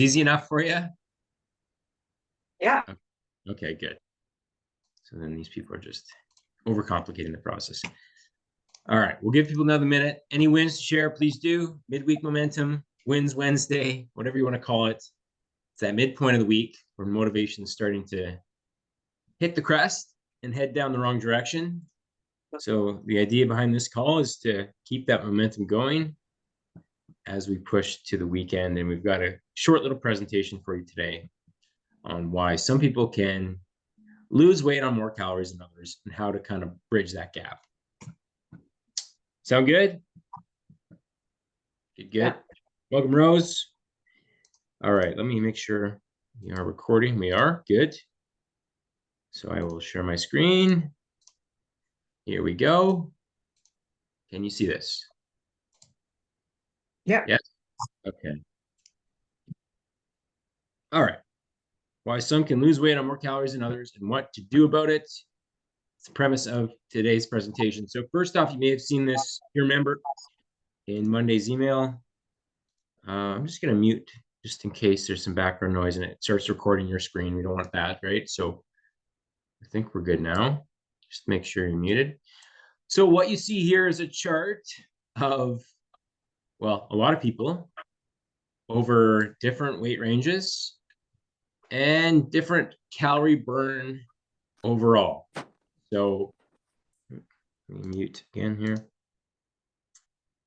Easy enough for you? Yeah. Okay, good. So then these people are just overcomplicating the process. All right, we'll give people another minute. Any wins to share, please do. Midweek momentum, wins Wednesday, whatever you want to call it. It's that midpoint of the week where motivation is starting to hit the crest and head down the wrong direction. So the idea behind this call is to keep that momentum going as we push to the weekend. And we've got a short little presentation for you today on why some people can lose weight on more calories than others and how to kind of bridge that gap. Sound good? Good. Yeah. Welcome, Rose. All right, let me make sure we are recording. We are good. So I will share my screen. Here we go. Can you see this? Yeah. Yes. Okay. All right. Why some can lose weight on more calories than others and what to do about it. It's the premise of today's presentation. So first off, you may have seen this, you remember, in Monday's email. I'm just going to mute just in case there's some background noise and it starts recording your screen. We don't want that, right? So I think we're good now. Just make sure you're muted. So what you see here is a chart of, well, a lot of people over different weight ranges and different calorie burn overall. So let me mute again here.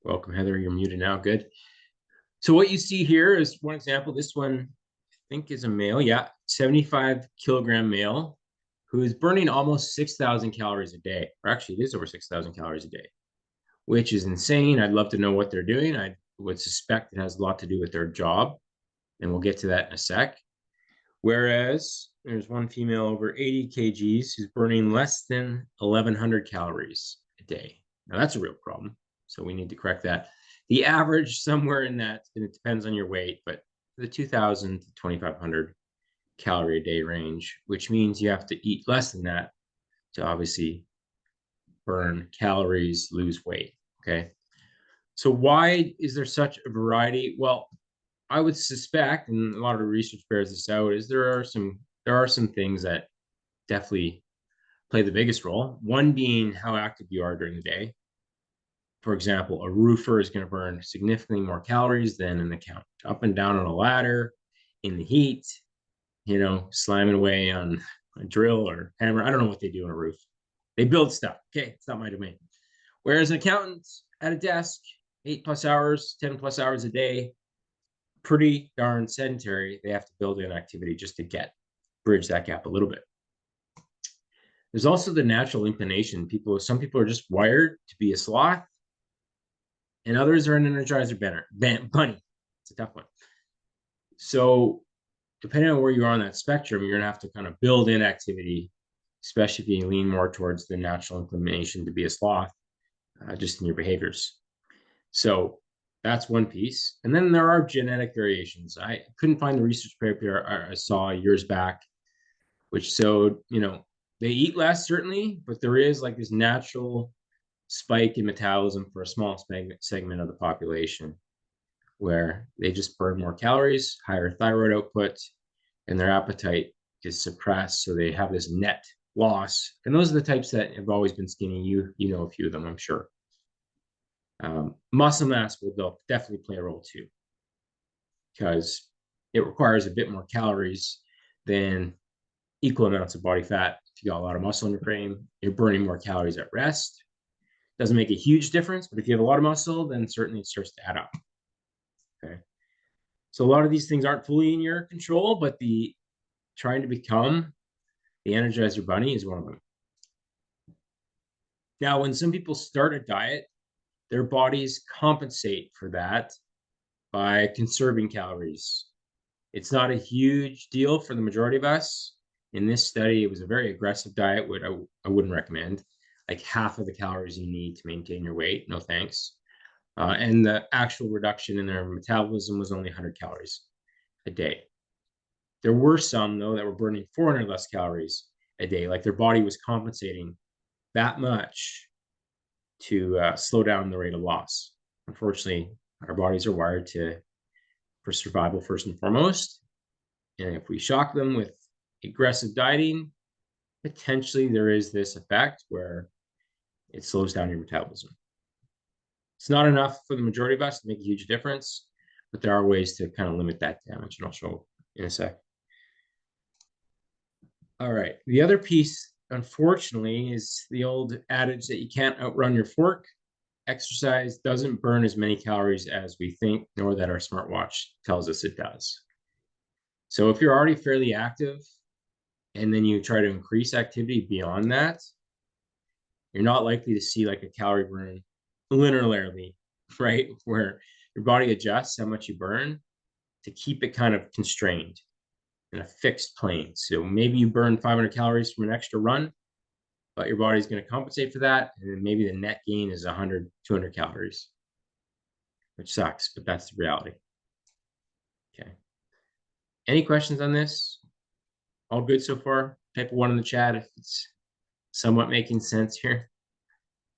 Welcome, Heather. You're muted now. Good. So what you see here is one example. This one, I think, is a male. Yeah, 75-kilogram male who is burning almost 6,000 calories a day. Or actually, it is over 6,000 calories a day, which is insane. I'd love to know what they're doing. I would suspect it has a lot to do with their job, and we'll get to that in a sec. Whereas there's one female over 80 kgs who's burning less than 1,100 calories a day. Now, that's a real problem. So we need to correct that. The average somewhere in that, and it depends on your weight, but the 2,000 to 2,500 calorie a day range, which means you have to eat less than that to obviously burn calories, lose weight. Okay. So why is there such a variety? Well, I would suspect, and a lot of the research bears this out, is there are some things that definitely play the biggest role. One being how active you are during the day. For example, a roofer is going to burn significantly more calories than an accountant. Up and down on a ladder, in the heat, slamming away on a drill or hammer. I don't know what they do on a roof. They build stuff. Okay, it's not my domain. Whereas an accountant at a desk, 8+ hours, 10+ hours a day, pretty darn sedentary. They have to build an activity just to bridge that gap a little bit. There's also the natural inclination. Some people are just wired to be a sloth, and others are an energizer bunny. It's a tough one. So depending on where you are on that spectrum, you're gonna have to kind of build in activity, especially if you lean more towards the natural inclination to be a sloth, just in your behaviors. So that's one piece. And then there are genetic variations. I couldn't find the research paper I saw years back, which showed, they eat less, certainly, but there is like this natural spike in metabolism for a small segment of the population where they just burn more calories, higher thyroid output, and their appetite is suppressed. So they have this net loss. And those are the types that have always been skinny. You know a few of them, I'm sure. Muscle mass will definitely play a role too, because it requires a bit more calories than equal amounts of body fat. If you got a lot of muscle in your frame, you're burning more calories at rest. Doesn't make a huge difference, but if you have a lot of muscle, then certainly it starts to add up. Okay. So a lot of these things aren't fully in your control, but the trying to become the Energizer Bunny is one of them. Now, when some people start a diet, their bodies compensate for that by conserving calories. It's not a huge deal for the majority of us. In this study, it was a very aggressive diet, which I wouldn't recommend. Like half of the calories you need to maintain your weight. No thanks. And the actual reduction in their metabolism was only 100 calories a day. There were some, though, that were burning 400 less calories a day. Like their body was compensating that much to slow down the rate of loss. Unfortunately, our bodies are wired to for survival first and foremost. And if we shock them with aggressive dieting, potentially there is this effect where it slows down your metabolism. It's not enough for the majority of us to make a huge difference, but there are ways to kind of limit that damage, and I'll show in a sec. All right, the other piece, unfortunately, is the old adage that you can't outrun your fork. Exercise doesn't burn as many calories as we think, nor that our smartwatch tells us it does. So if you're already fairly active and then you try to increase activity beyond that, you're not likely to see like a calorie burn linearly, right? Where your body adjusts how much you burn to keep it kind of constrained in a fixed plane. So maybe you burn 500 calories from an extra run, but your body's going to compensate for that. And then maybe the net gain is 100, 200 calories, which sucks, but that's the reality. Okay. Any questions on this? All good so far? Type 1 in the chat if it's somewhat making sense here,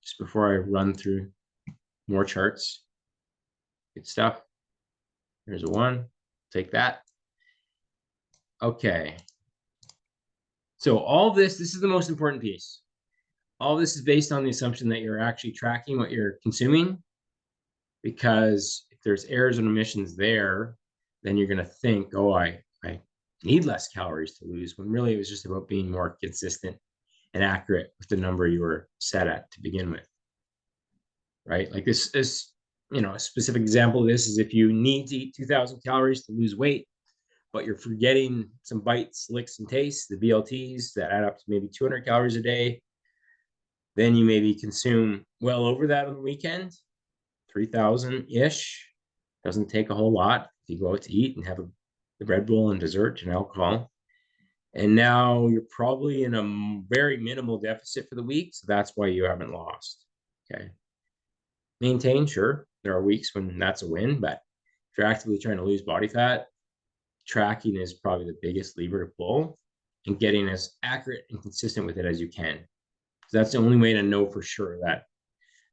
just before I run through more charts. Good stuff. There's a 1. Take that. Okay. So all this is the most important piece. All this is based on the assumption that you're actually tracking what you're consuming, because if there's errors and omissions there, then you're going to think, oh, I need less calories to lose, when really it was just about being more consistent and accurate with the number you were set at to begin with, right? Like this is, a specific example of this is if you need to eat 2,000 calories to lose weight, but you're forgetting some bites, licks, and tastes, the BLTs that add up to maybe 200 calories a day, then you maybe consume well over that on the weekend, 3,000-ish. Doesn't take a whole lot if you go out to eat and have the Red Bull and dessert and alcohol. And now you're probably in a very minimal deficit for the week, so that's why you haven't lost. Okay. Maintain, sure. There are weeks when that's a win, but if you're actively trying to lose body fat, tracking is probably the biggest lever to pull, and getting as accurate and consistent with it as you can. So that's the only way to know for sure that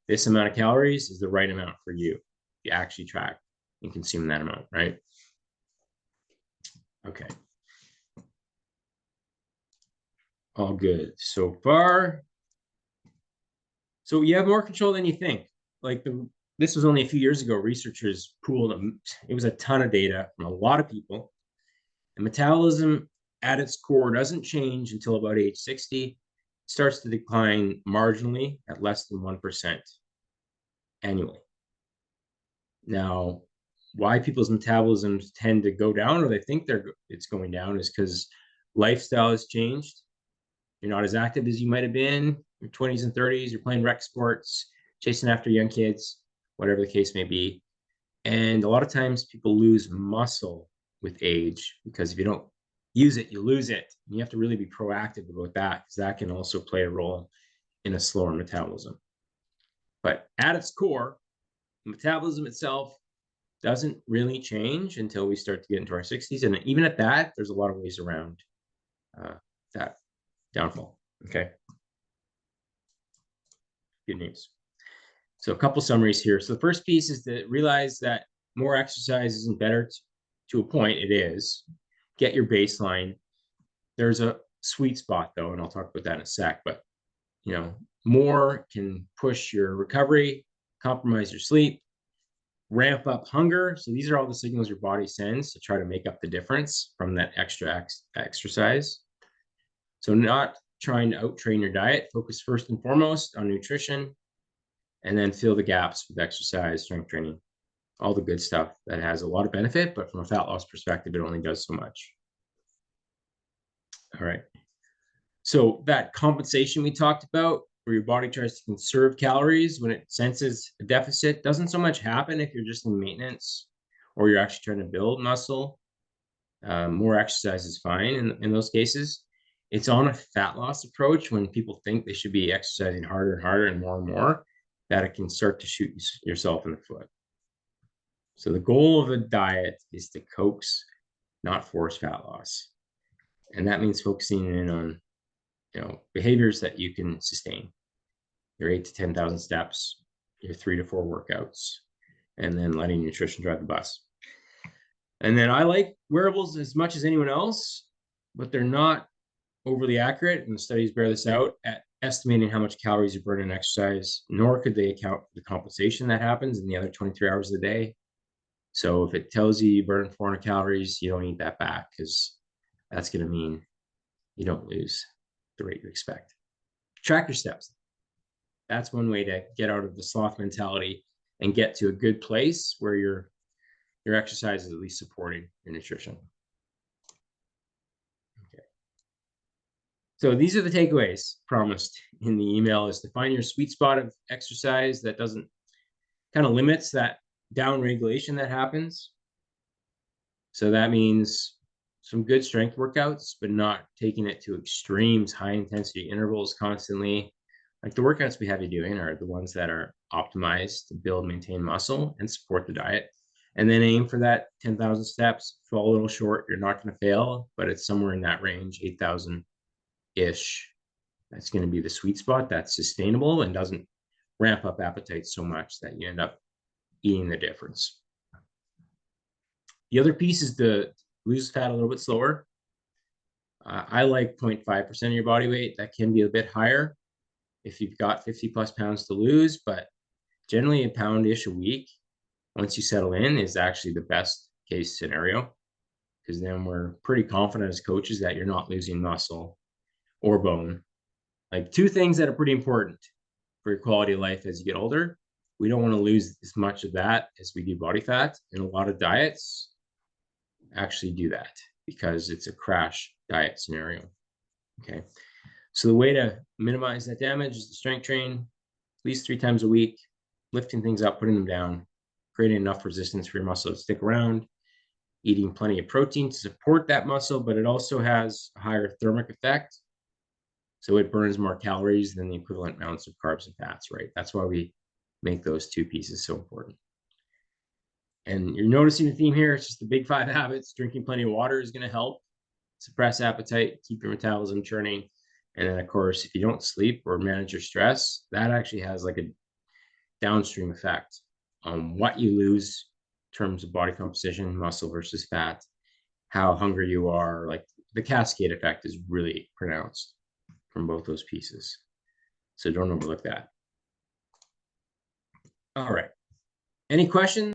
this amount of calories is the right amount for you. You actually track and consume that amount, right? Okay. All good so far. So you have more control than you think. Like this was only a few years ago, researchers pooled, it was a ton of data from a lot of people. And metabolism at its core doesn't change until about age 60. It starts to decline marginally at less than 1% annually. Now, why people's metabolisms tend to go down, or they think it's going down, is because lifestyle has changed. You're not as active as you might have been. Your 20s and 30s, you're playing rec sports, chasing after young kids, whatever the case may be. And a lot of times people lose muscle with age, because if you don't use it, you lose it. And you have to really be proactive about that, because that can also play a role in a slower metabolism. But at its core, metabolism itself doesn't really change until we start to get into our 60s. And even at that, there's a lot of ways around that downfall. Okay. Good news. So a couple summaries here. So the first piece is to realize that more exercise isn't better. To a point, it is. Get your baseline. There's a sweet spot, though, and I'll talk about that in a sec. But, more can push your recovery, compromise your sleep, ramp up hunger. So these are all the signals your body sends to try to make up the difference from that extra exercise. So not trying to out-train your diet. Focus first and foremost on nutrition, and then fill the gaps with exercise, strength training, all the good stuff that has a lot of benefit, but from a fat loss perspective, it only does so much. All right. So that compensation we talked about, where your body tries to conserve calories when it senses a deficit, doesn't so much happen if you're just in maintenance or you're actually trying to build muscle. More exercise is fine in those cases. It's on a fat loss approach, when people think they should be exercising harder and harder and more, that it can start to shoot yourself in the foot. So the goal of a diet is to coax, not force fat loss. And that means focusing in on, behaviors that you can sustain. Your 8 to 10,000 steps, your 3 to 4 workouts, and then letting nutrition drive the bus. And then I like wearables as much as anyone else, but they're not overly accurate, and the studies bear this out, at estimating how much calories you burn in exercise, nor could they account for the compensation that happens in the other 23 hours of the day. So if it tells you you burn 400 calories, you don't eat that back, because that's going to mean you don't lose the rate you expect. Track your steps. That's one way to get out of the sloth mentality and get to a good place where your exercise is at least supporting your nutrition. Okay. So these are the takeaways promised in the email: is to find your sweet spot of exercise that doesn't kind of limits that down regulation that happens. So that means some good strength workouts, but not taking it to extremes, high intensity intervals constantly. Like the workouts we have you doing are the ones that are optimized to build, maintain muscle and support the diet. And then aim for that 10,000 steps. Fall a little short, you're not going to fail, but it's somewhere in that range, 8,000-ish. That's going to be the sweet spot that's sustainable and doesn't ramp up appetite so much that you end up eating the difference. The other piece is to lose fat a little bit slower. I like 0.5% of your body weight. That can be a bit higher if you've got 50 plus pounds to lose, but generally a pound-ish a week, once you settle in, is actually the best case scenario, because then we're pretty confident as coaches that you're not losing muscle or bone. Like two things that are pretty important for your quality of life as you get older. We don't want to lose as much of that as we do body fat, and a lot of diets actually do that because it's a crash diet scenario. Okay. So the way to minimize that damage is to strength train at least 3 times a week, lifting things up, putting them down, creating enough resistance for your muscle to stick around, eating plenty of protein to support that muscle, but it also has a higher thermic effect. So it burns more calories than the equivalent amounts of carbs and fats, right? That's why we make those two pieces so important. And you're noticing the theme here. It's just the big 5 habits. Drinking plenty of water is going to help suppress appetite, keep your metabolism churning. And then, of course, if you don't sleep or manage your stress, that actually has like a downstream effect on what you lose in terms of body composition, muscle versus fat, how hungry you are. Like the cascade effect is really pronounced from both those pieces. So don't overlook that. All right. Any questions?